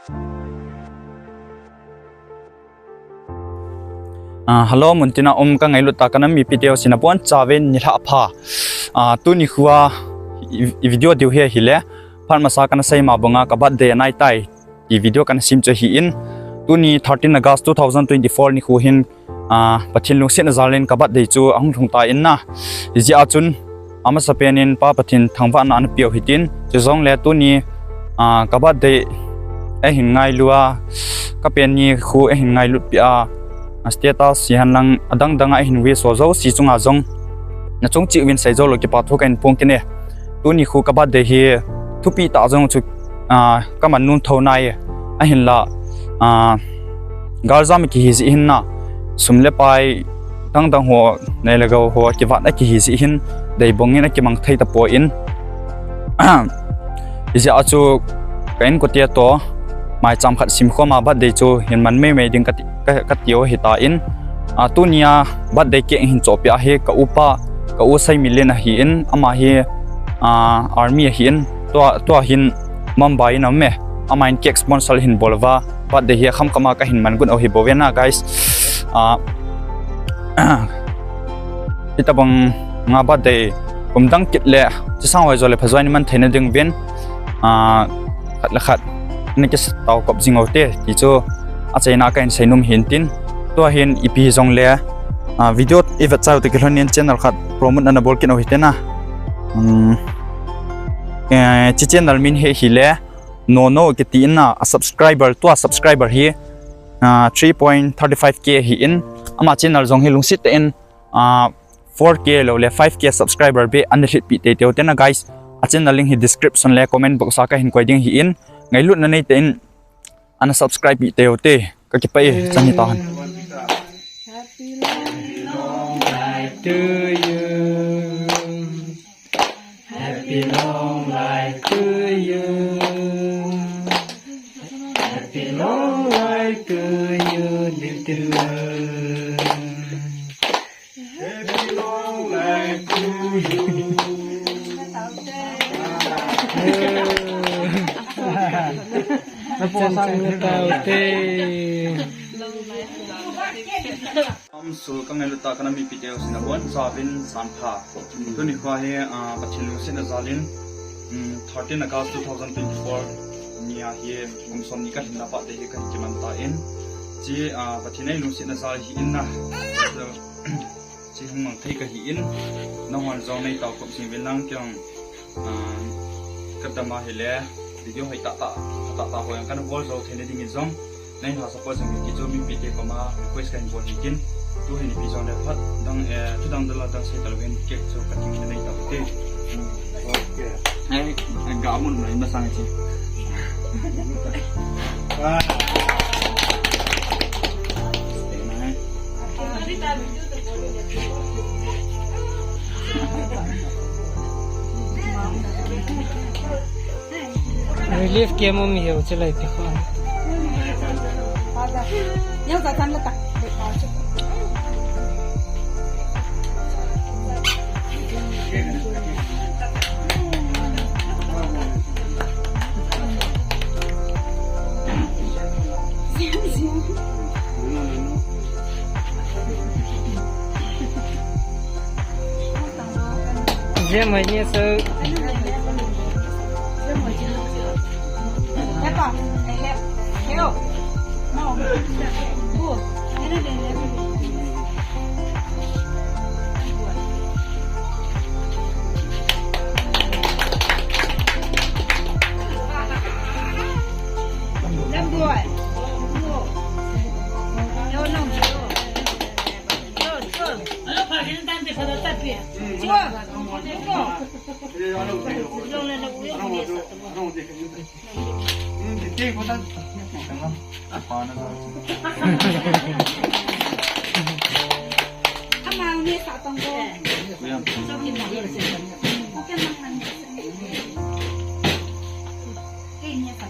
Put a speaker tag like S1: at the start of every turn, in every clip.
S1: ฮัลโหลมุนตินาก็ไงลุตตากันมีพิเดียวสินะปวนจาเวนนิลาพาตัวนี้คือวิดีโอเดียวเฮียฮิเล่พันมาสักกันใส่มาบังกับบัดเดย์ไนท์ไตวิดีโอกันซิมจะฮีอินตัวนี้13 August 2024นี่คือหินปัจจุบันลุงเสียนซาเลนกับบัดเดย์จูอังทงตาอินนะจีอาจุนอามาสเปนินป้าปัจจุบันทางวันนั้นเปียวหิตินจะส่งเล่ตัวนี้กับบัดเดย์หินไงลัวก็เป็นนี่คือหินไงลุดปีสเตตัสสิฮันลังดังหินวิสโซสีจงอาจงนั่นจงจีวินใส่โจลกิปัตทุกันพงกินเนตัวนี้คือกับบัดเดย์ทุกปีตาจงจุก็มันนุ่นเท่านั้นหินละกาลจามิกิฮิสิหินนะสมเลไปดังหัวในเรื่องหัวกิวัดนักกิฮิสิหินได้บงเงินนักกิมังไทยตะปอินจะอาจูเป็นกุฏิตัวหมายจำขัดสิมข้อมาบัดเดจูเห็นมันไม่ดึงกัดเดียวเหตุอินตัวนี้บัดเดเก่งหินจบยาเฮกับอุปะกับอุไซมิเลนหินอามาเฮอาร์มีหินตัวหินมัมไบนั่นเมอามาอินเก็กสปอนเซอร์หินบอลว่าบัดเดเฮียคำกมากับหินมันกุนเอาหิบเวน่า guys ที่ตะบังงาบัดเดผมตั้งกิจเล่จะสร้างไว้จอเลยพะจอยนี่มันเทนดึงเวียนขัดละขัดนี่จะเตากับจิงเอาเตะที่จู่อาจจะน่ากันใส่นมเห็นตินตัวเห็นอีพีจงเล่วิดีโออีเวนต์เจ้าตะกี้เราเนี่ยช่องขัดโปรโมทอันนั้นบอกกินเอาเห็นนะที่ช่องมินเฮฮิเล่โนกิตินนะ subscriber ตัว subscriber เฮ3.35k ฮินอามาช่องจงเฮลุงสิเตน4k แล้วเลย 5k subscriber เบอันเดอร์ปีเตเตียวเตนะ guys อาช่องลิงก์ที่ description เลย comment box สักเห็นกว่าดิ้งฮินไงลุ่นนั่นเองเต็นอันนั้น subscribe ปีเตียวเตก็เก็บไปจันนี่ตอน
S2: Happy long life to you Happy long life to you little love Happy long life to you
S1: sul ka ngelu ta kana mi piteo sinabon savin sanpha to ni khwa he pachilu sin zalin 13 August 2024 nia he gumsom ni ka hinna pa de he kan kiman ta in chi pachinai lu sin zal hi in na chi hmang thei ka hi in nongwan zong nei taw ko sin velang kyang kadama hele video hai ta ho yang kan vol zo thene ding zong nei ha suppose mi ki zo mi pite ko ma request kan bon hikin tu hini pi zong le phat dang dala dang sai talwen ke zo ka ting nei ta te okay ai ga mun mai ma sang chi
S2: relief ke mom hi ho chalai te kho
S3: nhau ra tan là tặng để vào chứ
S2: je mai ni so
S3: Hep on. Hep. Help. No. Cool. Làm đuổi. Đâu nông chưa? Chưa. Nó phải cái tan thì phải nó tắt kìa. Chưa. Đúng không? Đâu lên nó uống Amang ni sa tong ko. So ni mo. Okay naman. Kanya pa.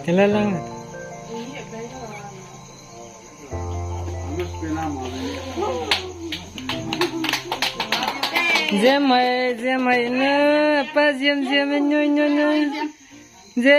S2: Kailan lang. Dêm mày nè, pa dêm dêm nhoi nhoi nhoi. Dêm